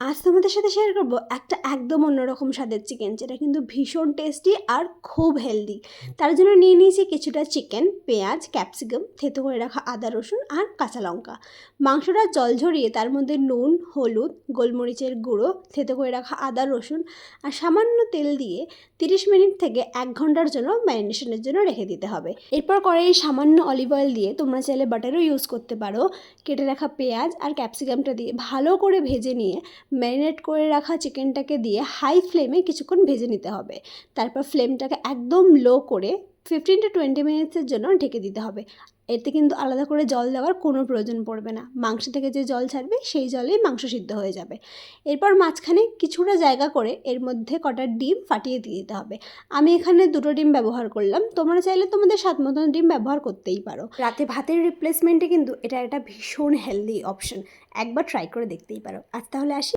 আজ তোমাদের সাথে শেয়ার করবো একটা একদম অন্যরকম স্বাদের চিকেন, যেটা কিন্তু ভীষণ টেস্টি আর খুব হেলদি। তার জন্য নিয়ে নিয়েছি কিছুটা চিকেন, পেঁয়াজ, ক্যাপসিকাম, থেতো করে রাখা আদা রসুন আর কাঁচা লঙ্কা। মাংসটা জল ঝরিয়ে তার মধ্যে নুন, হলুদ, গোলমরিচের গুঁড়ো, থেতো করে রাখা আদা রসুন আর সামান্য তেল দিয়ে 30 মিনিট থেকে 1 ঘন্টার জন্য ম্যারিনেশনের জন্য রেখে দিতে হবে। এরপর কড়াইয়ে সামান্য অলিভ অয়েল দিয়ে, তোমরা চাইলে বাটারও ইউজ করতে পারো, কেটে রাখা পেঁয়াজ আর ক্যাপসিকামটা দিয়ে ভালো করে ভেজে নিয়ে ম্যারিনেট করে রাখা চিকেনটাকে দিয়ে হাই ফ্লেমে কিছুক্ষণ ভেজে নিতে হবে। তারপর ফ্লেমটাকে একদম লো করে 15 to 20 মিনিটসের জন্য ঢেকে দিতে হবে। এতে কিন্তু আলাদা করে জল দেওয়ার কোনো প্রয়োজন পড়বে না, মাংস থেকে যে জল ছাড়বে সেই জলেই মাংস সিদ্ধ হয়ে যাবে। এরপর মাঝখানে কিছুটা জায়গা করে এর মধ্যে কটা ডিম ফাটিয়ে দিয়ে দিতে হবে। আমি এখানে 2টো ডিম ব্যবহার করলাম, তোমরা চাইলে তোমাদের স্বাদ মতন ডিম ব্যবহার করতেই পারো। রাতে ভাতের রিপ্লেসমেন্টে কিন্তু এটা একটা ভীষণ হেলদি অপশন, একবার ট্রাই করে দেখতেই পারো। আজ তাহলে আসি।